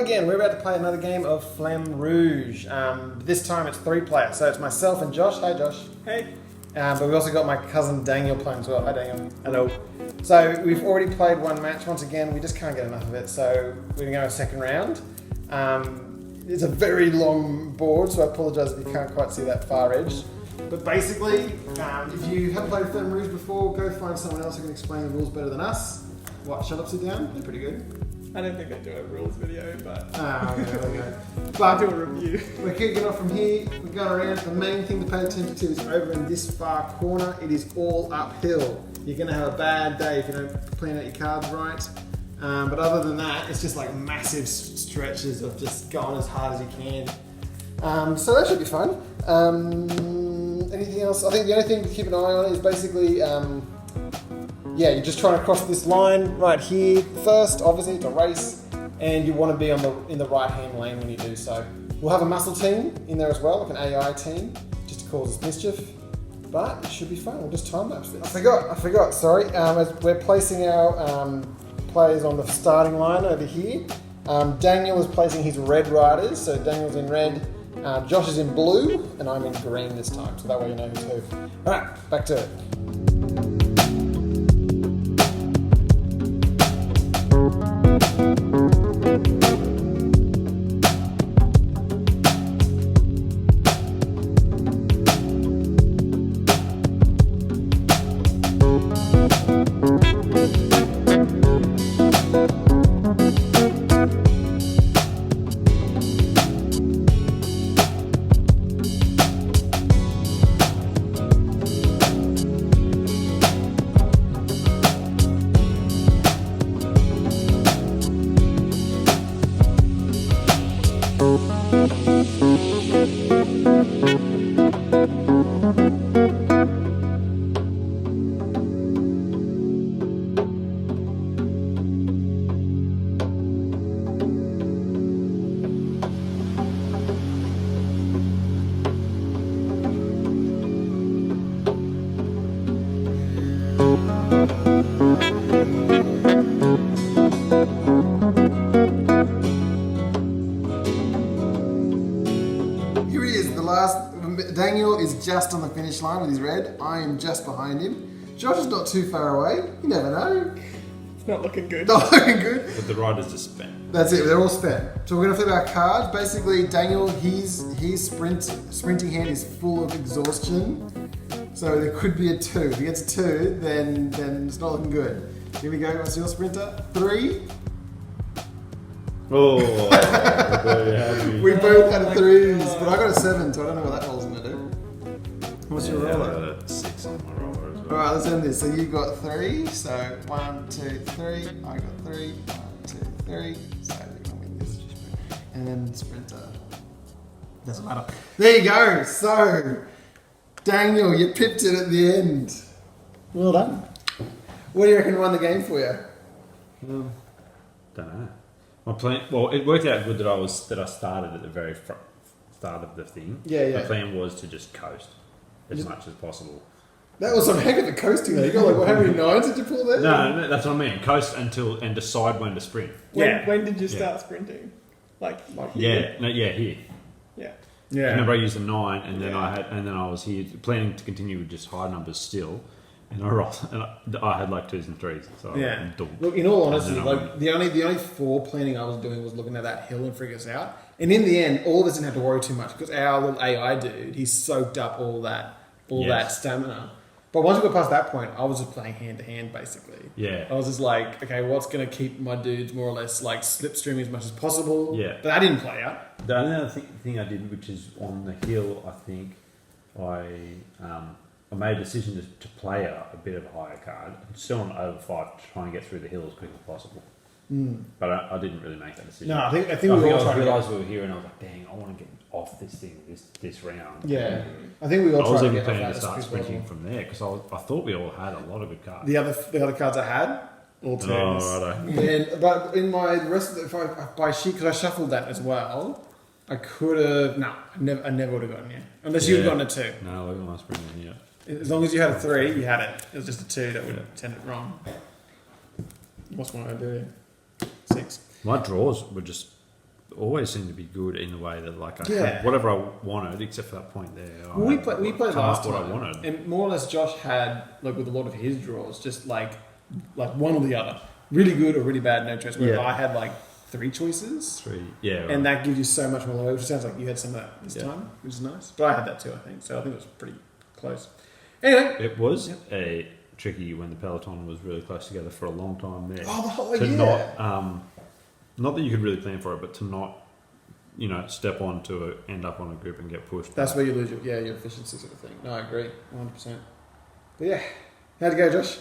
again. We're about to play another game of Flamme Rouge. This time it's 3 players, so it's myself and Josh. Hi, Josh. Hey. But we've also got my cousin Daniel playing as well. Hi, Daniel. Hello. So we've already played one match. Once again, we just can't get enough of it, so we're going to go a second round. It's a very long board, so I apologise if you can't quite see that far edge. But basically, if you haven't played Flamme Rouge before, go find someone else who can explain the rules better than us. What, shut up, sit down? They're pretty good. I don't think I do a rules video, but Okay, there we go. I'll do a review. We're kicking off from here, we're going around. The main thing to pay attention to is over in this far corner. It is all uphill. You're going to have a bad day if you don't plan out your cards right. But other than that, it's just like massive stretches of just going as hard as you can. So that should be fun. Anything else? I think the only thing to keep an eye on is basically, you're just trying to cross this line right here first, obviously, to race, and you want to be in the right-hand lane when you do so. We'll have a muscle team in there as well, like an AI team, just to cause us mischief, but it should be fun. We'll just time-lapse this. I forgot, sorry. As we're placing our players on the starting line over here. Daniel is placing his red riders, so Daniel's in red, Josh is in blue, and I'm in green this time, so that way you know who's who. Alright, back to it. Daniel is just on the finish line with his red. I am just behind him. Josh is not too far away. You never know. It's not looking good. Not looking good. But the riders are spent. That's it. They're all spent. So we're going to flip our cards. Basically, Daniel, his sprinting hand is full of exhaustion. So there could be a 2. If he gets a 2, then it's not looking good. Here we go. What's your sprinter? 3. Oh, we both had 3s, but I got a 7, so I don't know what that roll's going to do. What's your roller? I got a 6 on my roller as well. Alright, let's end this. So you got 3, so 1, 2, 3. I got 3, 1, 2, 3. So we're going to win this. And then sprinter. Doesn't matter. There you go. So, Daniel, you pipped it at the end. Well done. What do you reckon won the game for you? Don't know. My plan. Well, it worked out good that I started at the very start of the thing. Yeah. My plan was to just coast as much as possible. That was some heck of a coasting though. You got like how many 9s did you pull there? No, that's what I mean. Coast and decide when to sprint. When did you start sprinting? Like here? Yeah. Yeah. I remember I used a 9, and then I was here planning to continue with just high numbers still. And I rolled, and I had like 2s and 3s. So Look, in all honesty, like the only foreplanning I was doing was looking at that hill and figure us out. And in the end, all of us didn't have to worry too much because our little AI dude, he soaked up all that stamina. But once we got past that point, I was just playing hand to hand basically. Yeah. I was just like, okay, what's going to keep my dudes more or less like slipstreaming as much as possible? Yeah. But I didn't play out. The only other thing I did, which is on the hill, I think I made a decision to play a bit of a higher card, still on over 5 to try and get through the hill as quick as possible. But I didn't really make that decision. No, I think we all realised we were here, and I was like, dang, I want to get off this thing this round. Yeah, I think we all. I was tried even to planning to start sprinting from there because I thought we all had a lot of good cards. The other cards I had, all 10s. Oh, righto. But in my rest of because I shuffled that as well. I could have. No, I never would have gotten you unless you'd gotten a 2. No, look at my sprinting here. As long as you had a 3, you had it. It was just a 2 that would have sent it wrong. What's my idea? 6. My draws were just always seemed to be good in the way that like I Yeah. had whatever I wanted, except for that point there. Well, we played last what time, I wanted. and more or less Josh had, like with a lot of his draws, just like one or the other. Really good or really bad, no choice. Whereas Yeah. I had like 3 choices. 3, yeah. Right. And that gives you so much more leeway, which sounds like you had some of that this Yeah. time, which is nice. But I had that too, I think. So I think it was pretty close. Anyway. It was a tricky when the peloton was really close together for a long time there. Oh, the whole to yeah. not that you could really plan for it, but to not, step on to end up on a group and get pushed. That's where you lose your efficiency sort of thing. No, I agree, 100%. But yeah, how'd it go, Josh?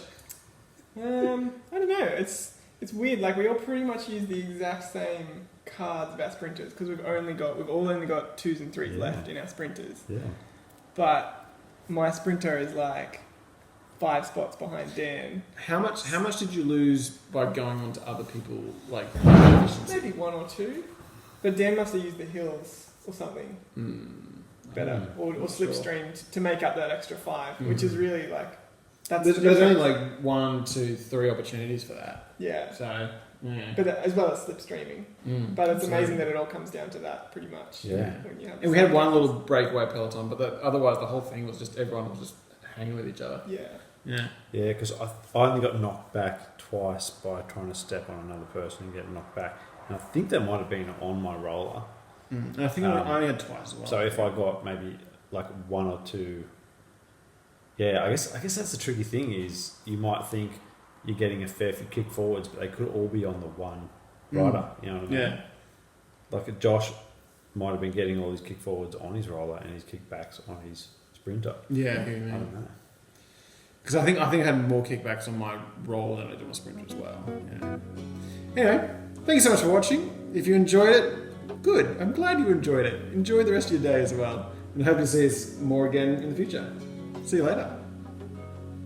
I don't know. It's weird. Like we all pretty much use the exact same cards of our sprinters because we've all only got 2s and 3s left in our sprinters. Yeah. But my sprinter is like 5 spots behind Dan. How much did you lose by going on to other people like efficiency? Maybe 1 or 2. But Dan must have used the hills or something better, or slipstreamed to make up that extra 5, which is really like There's only like 1, 2, 3 opportunities for that. Yeah. So yeah. But as well as slipstreaming. But it's amazing that it all comes down to that pretty much. Yeah. When you have And we had one little breakaway peloton, but otherwise the whole thing was just everyone was just hanging with each other. Yeah. Yeah. Yeah, because I only got knocked back twice by trying to step on another person and get knocked back. And I think that might have been on my roller. And I think I only had twice as well. So if I got maybe like 1 or 2, yeah, I guess that's the tricky thing is you might think you're getting a fair few kick forwards, but they could all be on the one rider. You know what I mean? Yeah. Like Josh might have been getting all his kick forwards on his roller and his kickbacks on his sprinter. Yeah, I don't know. Because I think I had more kickbacks on my roll than I did on my sprinter as well. Yeah. Anyway, thank you so much for watching. If you enjoyed it, good. I'm glad you enjoyed it. Enjoy the rest of your day as well. And hope to see us more again in the future. See you later.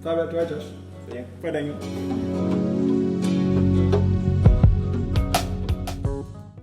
Bye, Josh. So yeah. Bye, Daniel.